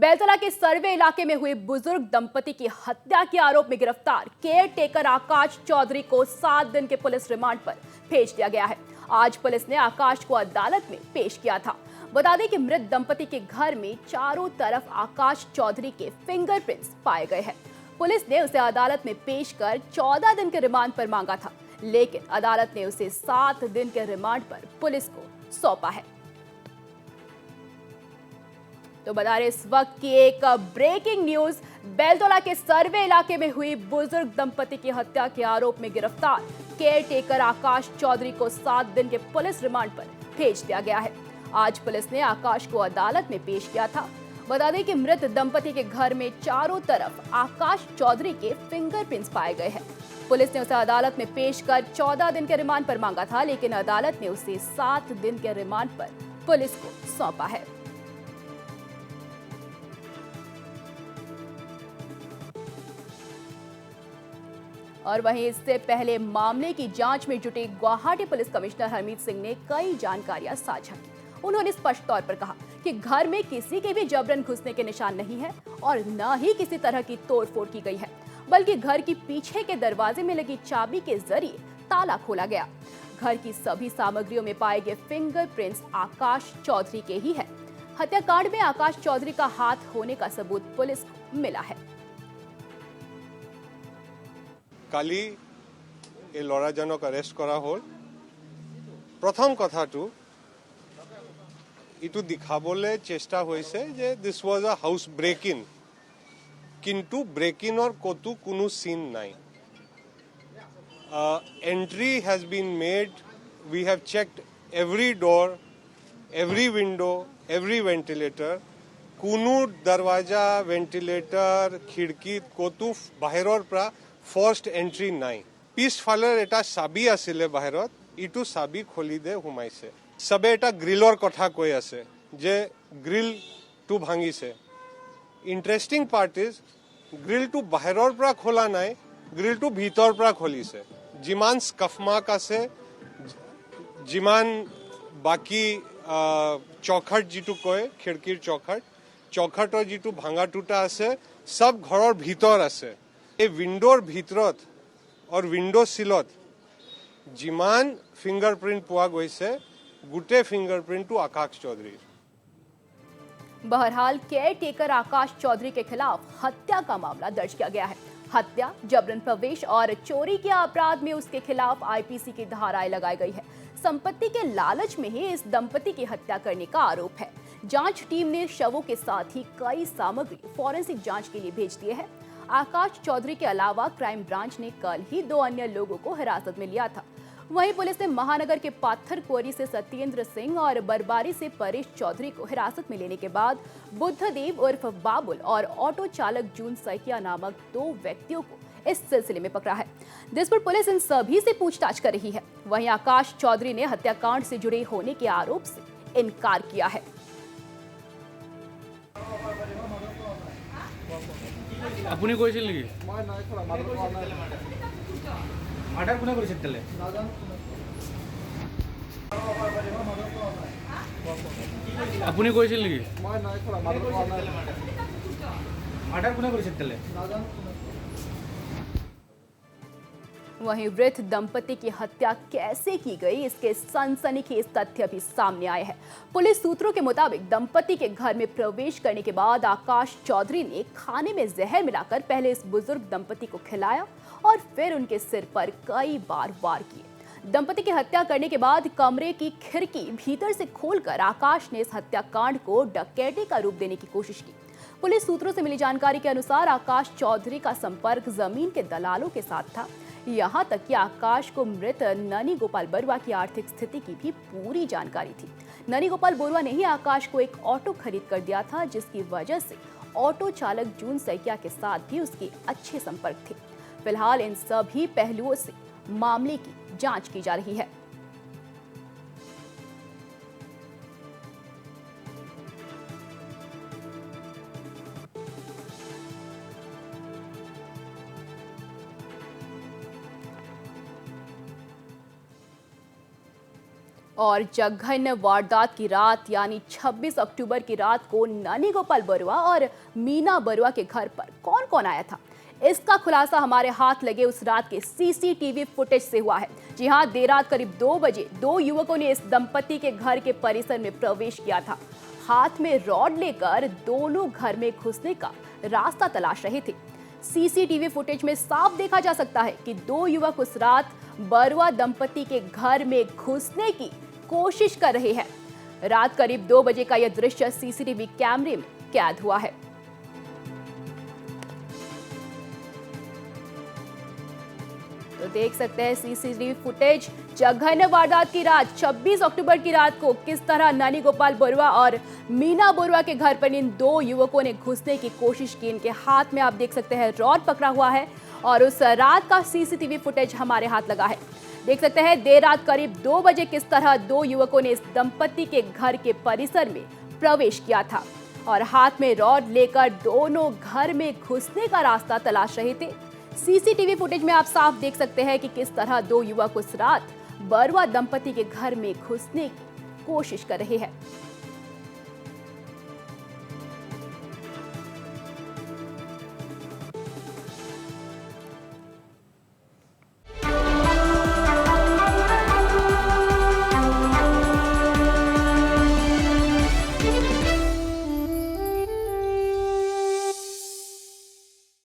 बेलतला के सर्वे इलाके में हुई बुजुर्ग दंपति की हत्या के आरोप में गिरफ्तार केयर टेकर आकाश चौधरी को 7 दिन के पुलिस रिमांड पर भेज दिया गया है। आज पुलिस ने आकाश को अदालत में पेश किया था। बता दें कि मृत दंपति के घर में चारों तरफ आकाश चौधरी के फिंगरप्रिंट्स पाए गए हैं। पुलिस ने उसे अदालत में पेश कर 14 दिन के रिमांड पर मांगा था, लेकिन अदालत ने उसे 7 दिन के रिमांड पर पुलिस को सौंपा है। तो बता रहे इस वक्त की एक ब्रेकिंग न्यूज, बेलतला के सर्वे इलाके में हुई बुजुर्ग दंपति की हत्या के आरोप में गिरफ्तार केयर टेकर आकाश चौधरी को 7 दिन के पुलिस रिमांड पर भेज दिया गया है। आज पुलिस ने आकाश को अदालत में पेश किया था। बता दें कि मृत दंपति के घर में चारों तरफ आकाश चौधरी के फिंगरप्रिंट्स पाए गए हैं। पुलिस ने उसे अदालत में पेश कर 14 दिन के रिमांड पर मांगा था, लेकिन अदालत ने उसे 7 दिन के रिमांड पर पुलिस को सौंपा है। और वहीं इससे पहले मामले की जांच में जुटे गुवाहाटी पुलिस कमिश्नर हरमीत सिंह ने कई जानकारियां साझा की। उन्होंने स्पष्ट तौर पर कहा कि घर में किसी के भी जबरन घुसने के निशान नहीं है और न ही किसी तरह की तोड़फोड़ की गई है, बल्कि घर की पीछे के दरवाजे में लगी चाबी के जरिए ताला खोला गया। घर की सभी सामग्रियों में पाए गए फिंगरप्रिंट्स आकाश चौधरी के ही है। हत्याकांड में आकाश चौधरी का हाथ होने का सबूत पुलिस को मिला है। কালি এই ল'ৰাজনক এৰেষ্ট কৰা হ'ল। প্ৰথম কথাটো ইটো দেখাবলৈ চেষ্টা হৈছে যে this was a house break in, কিন্তু ব্ৰেক ইনৰ ক'তো কোনো চিন নাই। Entry has been made, we have checked every door, every window, every ventilator. কোনো দৰৱাজা, ভেন্টিলেটৰ, খিড়কীত ক'তো বাহিৰৰ পৰা ফাৰ্ষ্ট এন্ট্ৰি নাই। পিছফালৰ এটা চাবি আছিলে বাহিৰত, ইটো চাবি খুলি দে সোমাইছে। সবে এটা গ্ৰিলৰ কথা কৈ আছে যে গ্ৰিলটো ভাঙিছে। ইণ্টাৰেষ্টিং পাৰ্ট ইজ গ্ৰিলটো বাহিৰৰ পৰা খোলা নাই, গ্ৰিলটো ভিতৰৰ পৰা খুলিছে। যিমান স্কাফ মাৰ্ক আছে, যিমান বাকী চৌখট যিটো কয় খিড়কীৰ চৌখটৰ যিটো ভাঙা টুটা আছে, সব ঘৰৰ ভিতৰ আছে। এই উইন্ডোৰ ভিতৰত আৰু উইন্ডো সিলত যিমান ফিংগাৰপ্ৰিন্ট পোৱা গৈছে, গোটেই ফিংগাৰপ্ৰিন্টটো आकाश चौधरी। बहरहाल केयर टेकर आकाश चौधरी के खिलाफ हत्या का मामला दर्ज किया गया है। हत्या, जबरन प्रवेश और चोरी के अपराध में उसके खिलाफ आईपीसी की धाराएं लगाई गई है। संपत्ति के लालच में ही इस दंपति की हत्या करने का आरोप है। जांच टीम ने शवों के साथ ही कई सामग्री फॉरेंसिक जांच के लिए भेज दिए हैं। आकाश चौधरी के अलावा क्राइम ब्रांच ने कल ही 2 अन्य लोगों को हिरासत में लिया था। वहीं पुलिस ने महानगर के पाथर कोरी से सत्येंद्र सिंह और बरबारी से परेश चौधरी को हिरासत में लेने के बाद बुद्धदेव उर्फ बाबुल और ऑटो चालक जून सैकिया नामक 2 व्यक्तियों को इस सिलसिले में पकड़ा है, जिस पर पुलिस इन सभी से पूछताछ कर रही है। वहीं आकाश चौधरी ने हत्याकांड से जुड़े होने के आरोप से इनकार किया है। আপুনি কৈছিল নেকি? মই নাই কৰা, মাৰ্ডাৰ কোনে কৰিছিল তেলে? আপুনি কৈছিল নেকি? মই নাই কৰা, মাৰ্ডাৰ কোনে কৰিছিল তেলে? वहीं वृद्ध दंपति की हत्या कैसे की गई, इसके सनसनीखेज तथ्य भी सामने आए हैं। पुलिस सूत्रों के मुताबिक दंपति के घर में प्रवेश करने के बाद आकाश चौधरी ने खाने में जहर मिलाकर पहले इस बुजुर्ग दंपति को खिलाया और फिर उनके सिर पर कई बार वार किए। दंपति की हत्या करने के बाद कमरे की खिड़की भीतर से खोलकर आकाश ने इस हत्याकांड को डकैती का रूप देने की कोशिश की। पुलिस सूत्रों से मिली जानकारी के अनुसार आकाश चौधरी का संपर्क जमीन के दलालों के साथ था। यहाँ तक कि आकाश को मृत ननी गोपाल बरुआ की आर्थिक स्थिति की भी पूरी जानकारी थी। ननी गोपाल बरुआ ने ही आकाश को एक ऑटो खरीद कर दिया था, जिसकी वजह से ऑटो चालक जून सैकिया के साथ भी उसके अच्छे संपर्क थे। फिलहाल इन सभी पहलुओं से मामले की जांच की जा रही है। और जघन्य वारदात की रात यानी 26 अक्टूबर की रात को ननी गोपाल बरुआ और मीना बरुआ के घर पर कौन कौन आया था, इसका खुलासा हमारे हाथ लगे उस रात के सीसीटीवी फुटेज से हुआ है। जी हां, देर रात करीब 2 बजे 2 युवकों ने इस दंपति के घर के परिसर में प्रवेश किया था। हाथ में रॉड लेकर दोनों घर में घुसने का रास्ता तलाश रहे थे। सीसीटीवी फुटेज में साफ देखा जा सकता है कि 2 युवक उस रात बरुआ दंपति के घर में घुसने की कोशिश कर रहे हैं। रात करीब 2 बजे का यह दृश्य सीसीटीवी कैमरे में कैद हुआ है। तो देख सकते हैं सीसीटीवी फुटेज, जघन्य वारदात की रात 26 अक्टूबर की रात को किस तरह ननी गोपाल बरुआ और मीना बरुआ के घर पर इन 2 युवकों ने घुसने की कोशिश की। इनके हाथ में आप देख सकते हैं रॉड पकड़ा हुआ है और उस रात का सीसीटीवी फुटेज हमारे हाथ लगा है। देख सकते हैं देर रात करीब 2 बजे किस तरह 2 युवकों ने इस दंपति के घर के परिसर में प्रवेश किया था और हाथ में रॉड लेकर दोनों घर में घुसने का रास्ता तलाश रहे थे। सीसीटीवी फुटेज में आप साफ देख सकते हैं कि किस तरह 2 युवक उस रात बरुआ दंपति के घर में घुसने की कोशिश कर रहे हैं।